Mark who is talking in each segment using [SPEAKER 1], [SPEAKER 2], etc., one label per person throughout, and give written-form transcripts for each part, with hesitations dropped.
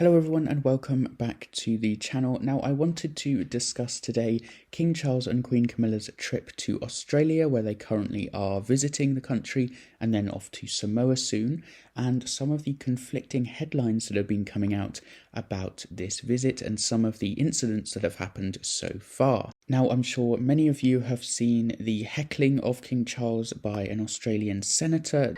[SPEAKER 1] Hello everyone and welcome back to the channel. Now I wanted to discuss today King Charles and Queen Camilla's trip to Australia, where they currently are visiting the country and then off to Samoa soon, and some of the conflicting headlines that have been coming out about this visit and some of the incidents that have happened so far. Now I'm sure many of you have seen the heckling of King Charles by an Australian senator.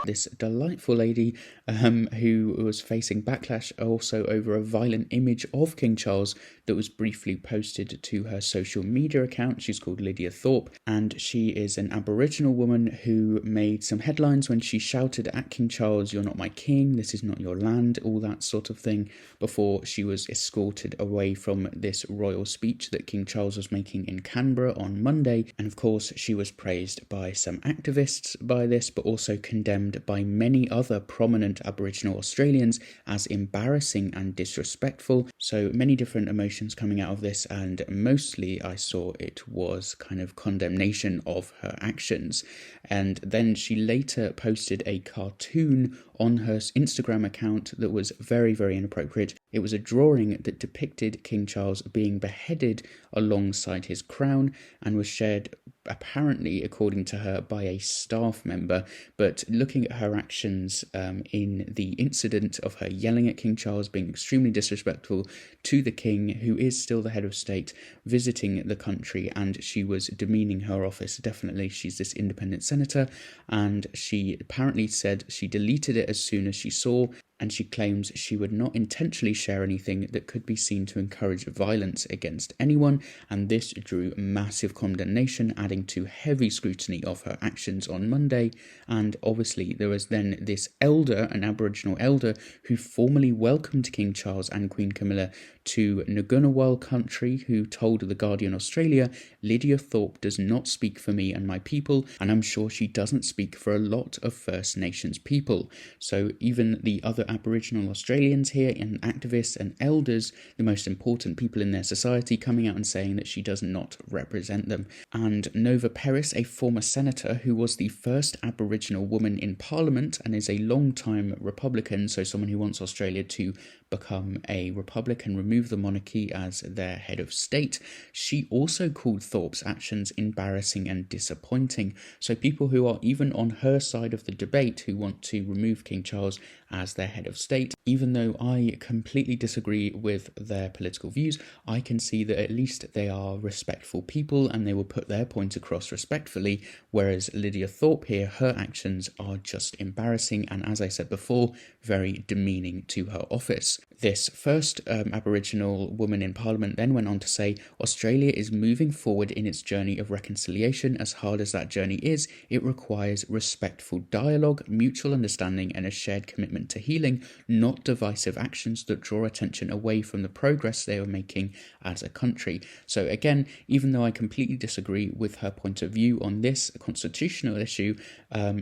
[SPEAKER 1] This delightful lady who was facing backlash also over a violent image of King Charles that was briefly posted to her social media account. She's called Lydia Thorpe, and she is an Aboriginal woman who made some headlines when she shouted at King Charles, "You're not my king, this is not your land," all that sort of thing, before she was escorted away from this royal speech that King Charles was making in Canberra on Monday. And of course she was praised by some activists by this, but also condemned by many other prominent Aboriginal Australians as embarrassing and disrespectful. So many different emotions coming out of this, and mostly I saw it was kind of condemnation of her actions. And then she later posted a cartoon on her Instagram account that was very, very inappropriate. It was a drawing that depicted King Charles being beheaded alongside his crown and was shared, apparently, according to her, by a staff member. But looking at her actions in the incident of her yelling at King Charles, being extremely disrespectful to the king, who is still the head of state, visiting the country, and she was demeaning her office. Definitely, she's this independent senator, and she apparently said she deleted it as soon as she saw, and she claims she would not intentionally share anything that could be seen to encourage violence against anyone, and this drew massive condemnation, adding to heavy scrutiny of her actions on Monday. And obviously there was then this elder, an Aboriginal elder, who formally welcomed King Charles and Queen Camilla to Ngunnawal country, who told The Guardian Australia, "Lydia Thorpe does not speak for me and my people, and I'm sure she doesn't speak for a lot of First Nations people." So even the other Aboriginal Australians here, and activists and elders, the most important people in their society, coming out and saying that she does not represent them. And Nova Peris, a former senator who was the first Aboriginal woman in Parliament and is a long-time Republican, so someone who wants Australia to become a republic and remove the monarchy as their head of state, she also called Thorpe's actions embarrassing and disappointing. So people who are even on her side of the debate, who want to remove King Charles as their head of state, even though I completely disagree with their political views, I can see that at least they are respectful people and they will put their point across respectfully, whereas Lydia Thorpe here, her actions are just embarrassing and, as I said before, very demeaning to her office. This first Aboriginal woman in Parliament then went on to say, "Australia is moving forward in its journey of reconciliation. As hard as that journey is, it requires respectful dialogue, mutual understanding, and a shared commitment to healing, not divisive actions that draw attention away from the progress they are making as a country." So again, even though I completely disagree with her point of view on this constitutional issue,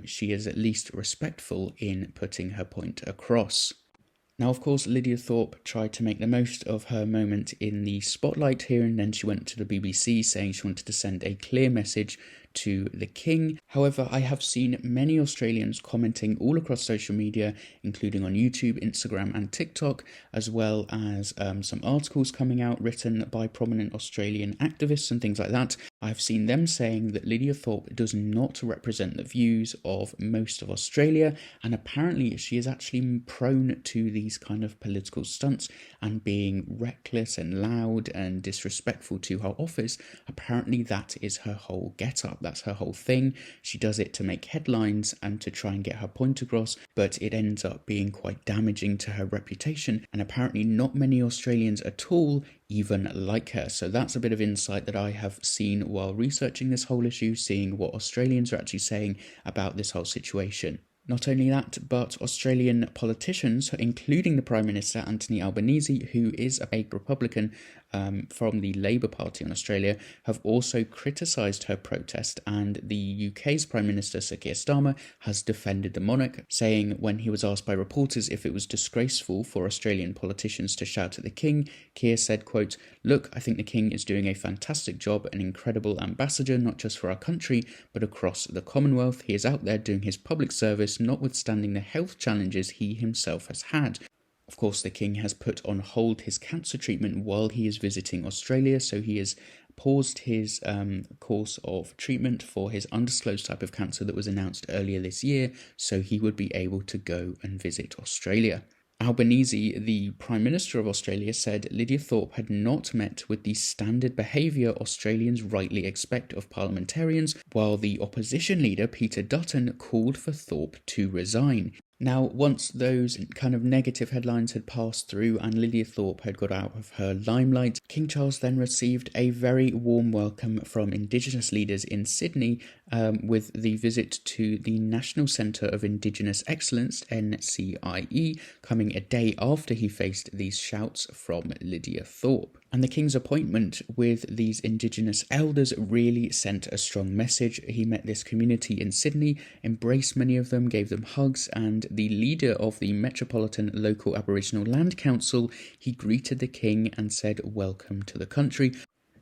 [SPEAKER 1] she is at least respectful in putting her point across. Now, of course, Lydia Thorpe tried to make the most of her moment in the spotlight here, and then she went to the BBC saying she wanted to send a clear message to the king. However, I have seen many Australians commenting all across social media, including on YouTube, Instagram and TikTok, as well as some articles coming out written by prominent Australian activists and things like that. I've seen them saying that Lydia Thorpe does not represent the views of most of Australia, and apparently she is actually prone to these kind of political stunts and being reckless and loud and disrespectful to her office. Apparently that is her whole get-up. That's her whole thing. She does it to make headlines and to try and get her point across, but it ends up being quite damaging to her reputation, and apparently not many Australians at all even like her. So that's a bit of insight that I have seen while researching this whole issue, seeing what Australians are actually saying about this whole situation. Not only that, but Australian politicians, including the Prime Minister Anthony Albanese, who is a big Republican, from the Labour Party in Australia have also criticised her protest, and the UK's Prime Minister Sir Keir Starmer has defended the monarch, saying when he was asked by reporters if it was disgraceful for Australian politicians to shout at the King, Keir said, quote, "Look, I think the King is doing a fantastic job, an incredible ambassador, not just for our country, but across the Commonwealth. He is out there doing his public service, notwithstanding the health challenges he himself has had." Of course, the King has put on hold his cancer treatment while he is visiting Australia, so he has paused his course of treatment for his undisclosed type of cancer that was announced earlier this year, so he would be able to go and visit Australia. Albanese, the Prime Minister of Australia, said Lydia Thorpe had not met with the standard behaviour Australians rightly expect of parliamentarians, while the opposition leader, Peter Dutton, called for Thorpe to resign. Now, once those kind of negative headlines had passed through and Lydia Thorpe had got out of her limelight, King Charles then received a very warm welcome from Indigenous leaders in Sydney with the visit to the National Centre of Indigenous Excellence, NCIE, coming a day after he faced these shouts from Lydia Thorpe. And the King's appointment with these Indigenous elders really sent a strong message. He met this community in Sydney, embraced many of them, gave them hugs, and the leader of the Metropolitan Local Aboriginal Land Council, he greeted the King and said, "Welcome to the country,"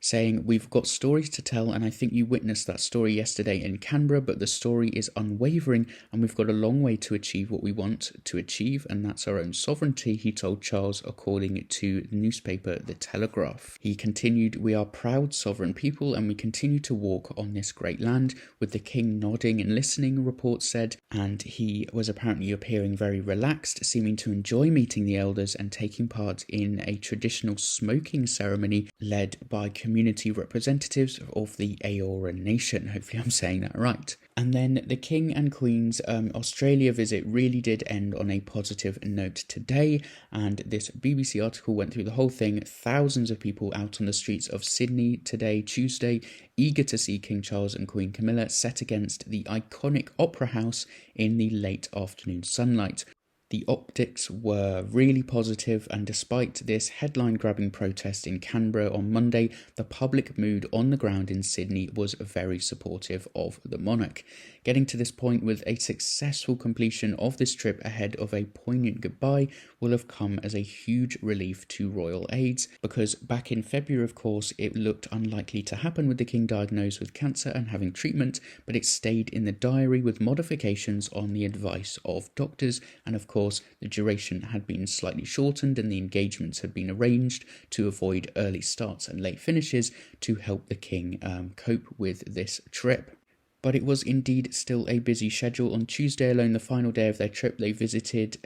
[SPEAKER 1] saying, "We've got stories to tell, and I think you witnessed that story yesterday in Canberra, but the story is unwavering, and we've got a long way to achieve what we want to achieve, and that's our own sovereignty," he told Charles, according to the newspaper The Telegraph. He continued, "We are proud sovereign people, and we continue to walk on this great land," with the King nodding and listening, reports said, and he was apparently appearing very relaxed, seeming to enjoy meeting the elders and taking part in a traditional smoking ceremony led by community representatives of the Eora Nation. Hopefully I'm saying that right. And then the King and Queen's Australia visit really did end on a positive note today, and this BBC article went through the whole thing. Thousands of people out on the streets of Sydney today, Tuesday, eager to see King Charles and Queen Camilla set against the iconic Opera House in the late afternoon sunlight. The optics were really positive, and despite this headline-grabbing protest in Canberra on Monday, the public mood on the ground in Sydney was very supportive of the monarch. Getting to this point with a successful completion of this trip ahead of a poignant goodbye will have come as a huge relief to royal aides, because back in February, of course, it looked unlikely to happen with the King diagnosed with cancer and having treatment, but it stayed in the diary with modifications on the advice of doctors, and of course, the duration had been slightly shortened and the engagements had been arranged to avoid early starts and late finishes to help the King cope with this trip. But it was indeed still a busy schedule. On Tuesday alone, the final day of their trip, they visited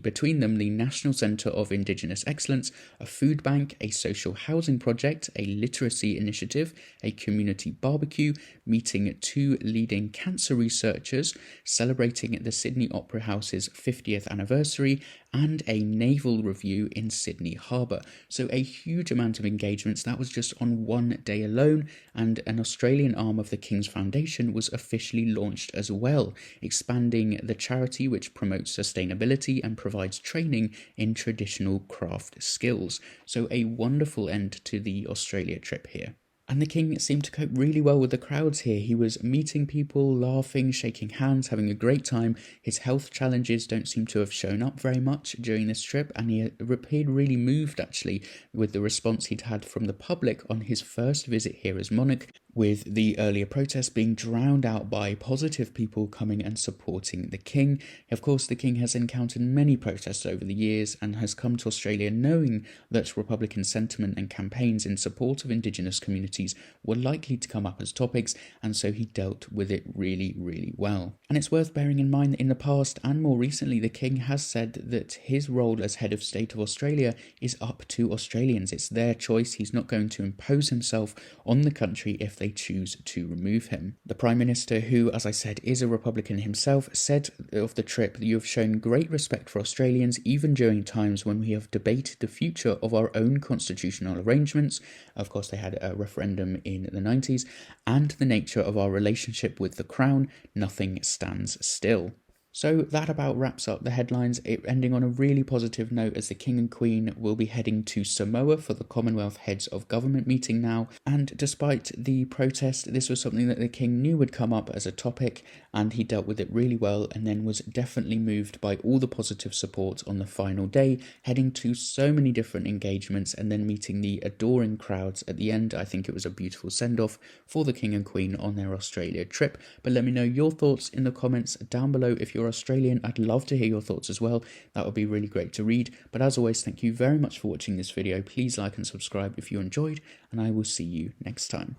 [SPEAKER 1] between them the National Centre of Indigenous Excellence, a food bank, a social housing project, a literacy initiative, a community barbecue, meeting two leading cancer researchers, celebrating the Sydney Opera House's 50th anniversary, and a naval review in Sydney Harbour. So a huge amount of engagements. That was just on one day alone, and an Australian arm of the King's Foundation was officially launched as well, expanding the charity which promotes sustainability and provides training in traditional craft skills. So a wonderful end to the Australia trip here. And the King seemed to cope really well with the crowds here. He was meeting people, laughing, shaking hands, having a great time. His health challenges don't seem to have shown up very much during this trip, and he appeared really moved, actually, with the response he'd had from the public on his first visit here as monarch, with the earlier protests being drowned out by positive people coming and supporting the King. Of course, the King has encountered many protests over the years and has come to Australia knowing that Republican sentiment and campaigns in support of Indigenous communities were likely to come up as topics, and so he dealt with it really, really well. And it's worth bearing in mind that in the past and more recently, the King has said that his role as head of state of Australia is up to Australians. It's their choice. He's not going to impose himself on the country if they choose to remove him. The Prime Minister, who, as I said, is a Republican himself, said of the trip that you have shown great respect for Australians even during times when we have debated the future of our own constitutional arrangements. Of course, they had a referendum in the 90s, and the nature of our relationship with the Crown. Nothing stands still. So that about wraps up the headlines, it ending on a really positive note as the King and Queen will be heading to Samoa for the Commonwealth Heads of Government meeting now. And despite the protest, this was something that the King knew would come up as a topic, and he dealt with it really well, and then was definitely moved by all the positive support on the final day, heading to so many different engagements and then meeting the adoring crowds at the end. I think it was a beautiful send-off for the King and Queen on their Australia trip. But let me know your thoughts in the comments down below. If you're Australian, I'd love to hear your thoughts as well. That would be really great to read. But as always, thank you very much for watching this video. Please like and subscribe if you enjoyed, and I will see you next time.